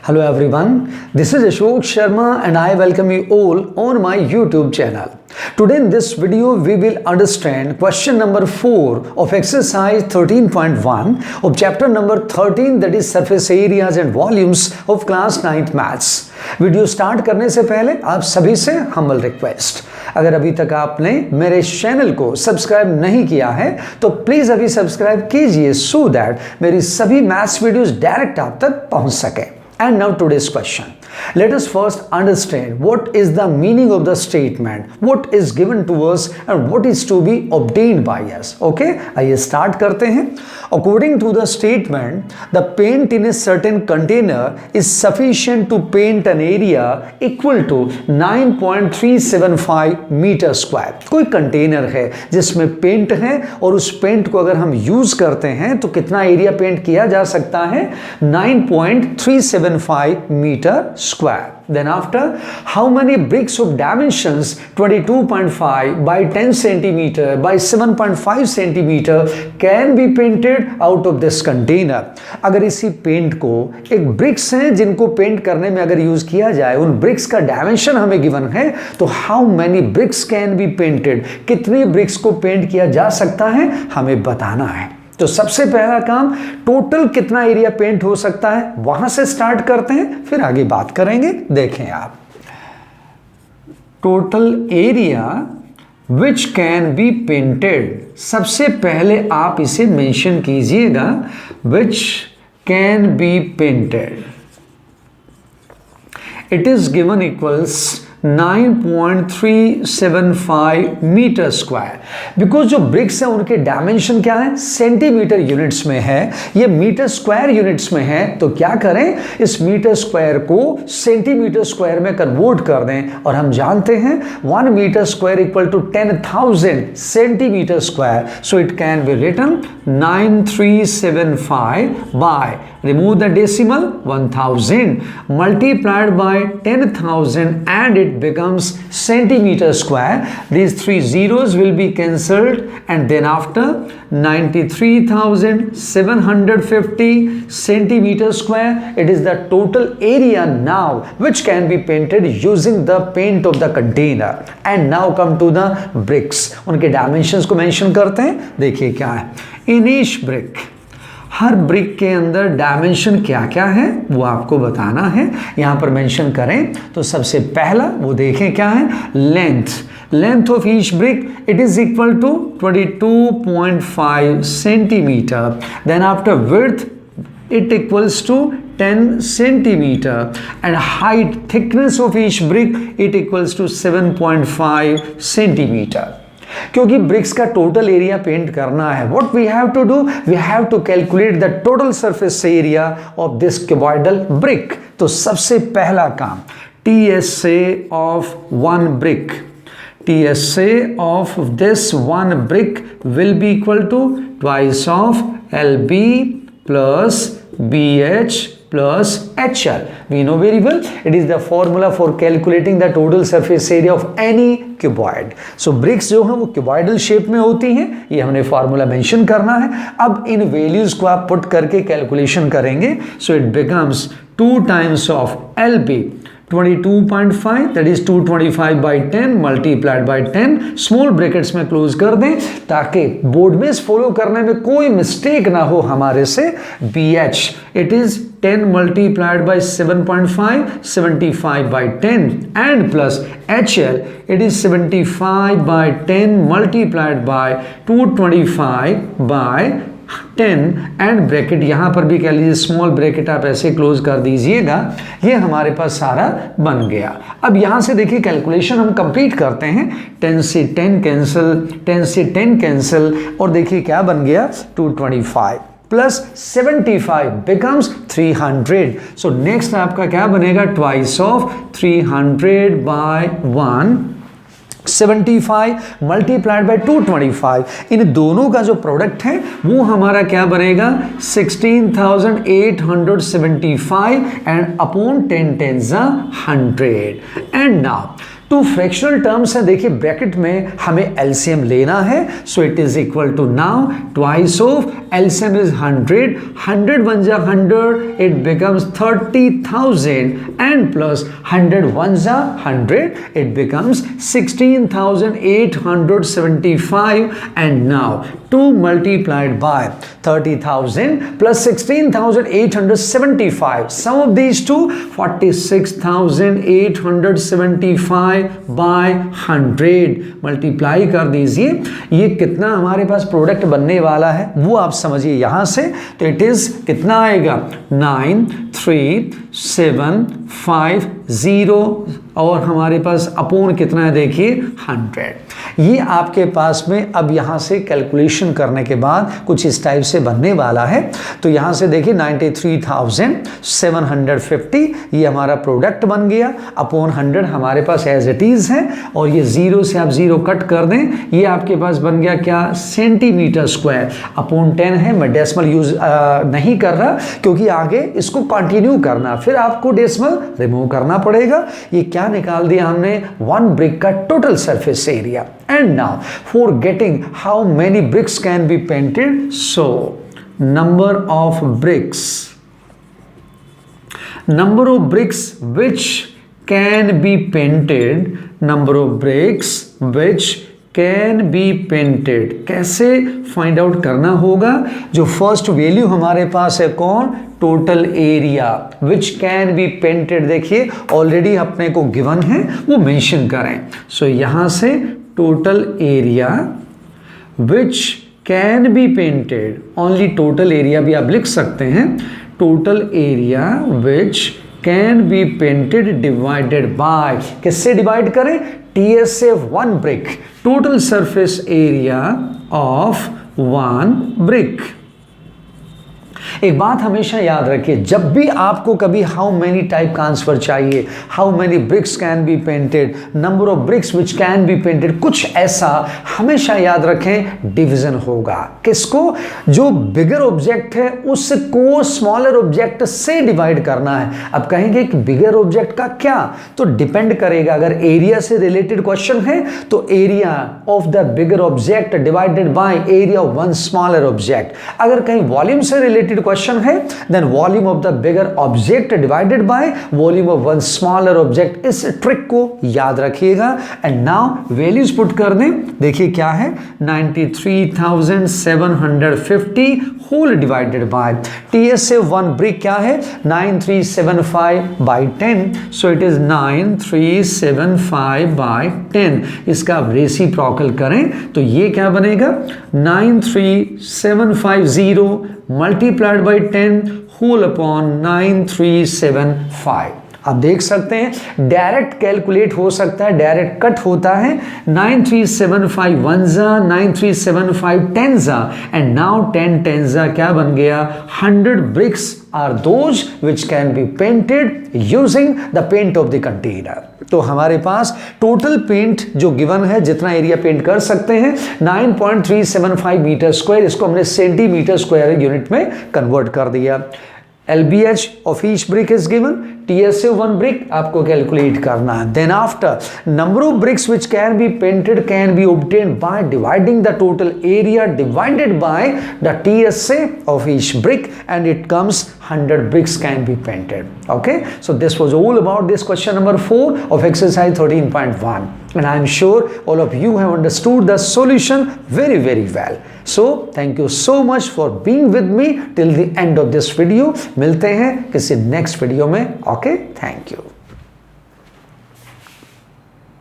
Hello everyone, this is Ashok Sharma and I welcome you all on my YouTube channel. Today in this video we will understand question number 4 of exercise 13.1 of chapter number 13, that is surface areas and volumes of class 9th maths. Video start करने से पहले आप सभी से humble request, अगर अभी तक आपने मेरे चैनल को सब्सक्राइब नहीं किया है तो प्लीज अभी सब्सक्राइब कीजिए सो दैट मेरी सभी मैथ्स वीडियोस डायरेक्ट आप तक पहुंच सके. And now today's question. Let us first understand what is the meaning of the statement, what is given to us and what is to be obtained by us. Okay, आइए start करते हैं. According to the statement, the paint in a certain container is sufficient to paint an area equal to 9.375 metre square. कोई container है जिसमें paint है और उस paint को अगर हम यूज करते हैं तो कितना एरिया पेंट किया जा सकता है? 9.375 metre square. Then after, how many bricks of dimensions 22.5 by 10 centimeter by 7.5 centimeter can be painted out of this container? अगर इसी पेंट को एक ब्रिक्स हैं जिनको पेंट करने में अगर यूज किया जाए, उन ब्रिक्स का डायमेंशन हमें गिवन है, तो how many bricks can be painted, कितने ब्रिक्स को पेंट किया जा सकता है हमें बताना है. तो सबसे पहला काम, टोटल कितना एरिया पेंट हो सकता है वहां से स्टार्ट करते हैं, फिर आगे बात करेंगे. देखें आप, total area which can be painted, सबसे पहले आप इसे मेंशन कीजिएगा, which can be painted. It is given equals 9.375 metre square. Because जो ब्रिक्स है उनके डायमेंशन क्या है? सेंटीमीटर यूनिट्स में है, ये मीटर स्क्वायर यूनिट्स में है. तो क्या करें, इस मीटर स्क्वायर को सेंटीमीटर स्क्वायर में कन्वर्ट कर दें. और हम जानते हैं 1 metre square equal to 10,000 centimetre square. So it can be written 9375 by, remove the decimal, 1000 multiplied by 10,000 and it becomes centimeter square. These three zeros will be cancelled and then after 93,750 centimeter square. It is the total area now which can be painted using the paint of the container. And now come to the bricks. उनके dimensions को mention करते हैं. देखिए क्या है, in each brick, her brick के अंदर dimension क्या क्या है वो आपको बताना है. यहां पर मेंशन करें तो सबसे पहला वो देखें क्या है, length of each brick, it is equal to 22.5 centimetre. Then after width it equals to 10 centimeter and height, thickness of each brick, it equals to 7.5 centimeter. क्योंकि ब्रिक्स का टोटल एरिया पेंट करना है, what we have to do, we have to calculate the total surface area of this cuboidal brick. तो सबसे पहला काम, TSA of one brick, TSA of this one brick will be equal to twice of LB plus BH plus HL. We know very well it is the formula for calculating the total surface area of any cuboid. So bricks जो हैं वो cuboidal shape में होती हैं, ये हमने formula mention करना है. अब इन values को आप put करके calculation करेंगे. So it becomes 2 times of LB 22.5, that is 225 by 10 multiplied by 10, small brackets में क्लोज कर दें ताकि बोर्ड में फॉलो करने में कोई मिस्टेक ना हो हमारे से. BH, it is 10 multiplied by 7.5, 75 by 10 and plus HL, it is 75 by 10 multiplied by 225 by 10 and bracket यहां पर भी कह लीजिए स्मॉल ब्रैकेट आप ऐसे क्लोज कर दीजिएगा. ये हमारे पास सारा बन गया. अब यहां से देखिए कैलकुलेशन हम कंप्लीट करते हैं. 10 से 10 कैंसिल, 10 से 10 कैंसिल और देखिए क्या बन गया, 225 प्लस 75 becomes 300. सो नेक्स्ट आपका क्या बनेगा, twice of 300 by 1, 75 multiplied by 225. इन दोनों का जो प्रोडक्ट है वो हमारा क्या बनेगा, 16,875 and upon 10 10s 100. And now two fractional terms हैं, देखिए ब्रैकेट में हमें एलसीएम लेना है, so it is equal to now twice of LCM is 100, 100 बन जा 100, इट बिकम्स 30,000 एंड प्लस 100 1 जा 100, it becomes 16,875 and now 2 multiplied by 30,000 plus 16,875. Sum of these two, 46,875 by 100. Multiply कर दीजिए, ये कितना हमारे पास प्रोडक्ट बनने वाला है वो आप समझिए यहां से। तो इट इज कितना आएगा 93,750 और हमारे पास अपोन कितना है देखिए 100। ये आपके पास में अब यहां से कैलकुलेशन करने के बाद कुछ इस टाइप से बनने वाला है। तो यहां से देखिए 93,750 ये हमारा प्रोडक्ट बन गया, अपॉन 100 हमारे पास एज इट इज है, और ये जीरो से आप जीरो कट कर दें, ये आपके पास बन गया क्या सेंटीमीटर स्क्वायर, अपॉन 10 है। मैं डेसिमल यूज नहीं कर रहा क्योंकि आगे इसको कंटिन्यू करना, फिर आपको डेसिमल रिमूव करना पड़ेगा। ये क्या निकाल दिया हमने, 1 ब्रिक का total surface area. And now for getting how many bricks can be painted, so number of bricks which can be painted, number of bricks which can be painted, कैसे find out करना होगा। जो first value हमारे पास है कौन, total area which can be painted, देखिए already अपने को गिवन है वो मेंशन करें। सो यहां से total area which can be painted, only total area भी आप लिख सकते हैं, total area which can be painted divided by, किससे डिवाइड करें, TSA 1 brick, total surface area of 1 brick। एक बात हमेशा याद रखिए, जब भी आपको कभी हाउ मेनी टाइप का आंसर चाहिए, how many bricks can be painted, number of bricks which can be painted, कुछ ऐसा हमेशा याद रखें डिवीजन होगा। किसको, जो बिगर ऑब्जेक्ट है उसको स्मॉलर ऑब्जेक्ट से डिवाइड करना है। अब कहेंगे कि बिगर ऑब्जेक्ट का क्या, तो डिपेंड करेगा, अगर एरिया से रिलेटेड क्वेश्चन है तो area of the bigger object divided by area of one smaller object. अगर कहीं वॉल्यूम से रिलेटेड क्वेश्चन है then volume of the bigger object divided by volume of one smaller object. इस trick को याद रखिएगा। एंड नाउ वैल्यूज पुट कर दें, देखिए क्या है 93,750 whole divided by TSA 1 brick क्या है 9375 by 10, so it is 9375 by 10। इसका आप रेसिप्रोकल करें तो ये क्या बनेगा 93750 मल्टीप्लाइड बाई 10 होल अपॉन 9375। आप देख सकते हैं डायरेक्ट कैलकुलेट हो सकता है, डायरेक्ट कट होता है। 9375 1 जा 9375 10 जा एंड नाउ 10 10 जा क्या बन गया 100 bricks are those which can be painted using the paint of the container। तो हमारे पास टोटल पेंट जो गिवन है, जितना एरिया पेंट कर सकते हैं 9.375 मीटर स्क्वायर, इसको हमने सेंटीमीटर स्क्वायर यूनिट में कन्वर्ट कर दिया। LBH of each brick is given, TSA 1 brick आपको कैलकुलेट करना है। Then after number of bricks which can be painted can be obtained by dividing the total area divided by the TSA of each brick and it comes 100 bricks can be painted. Okay, so this was all about this question number 4 of exercise 13.1 and I am sure all of you have understood the solution very well. So thank you so much for being with me till the end of this video। मिलते हैं किसी next video में। Okay, thank you.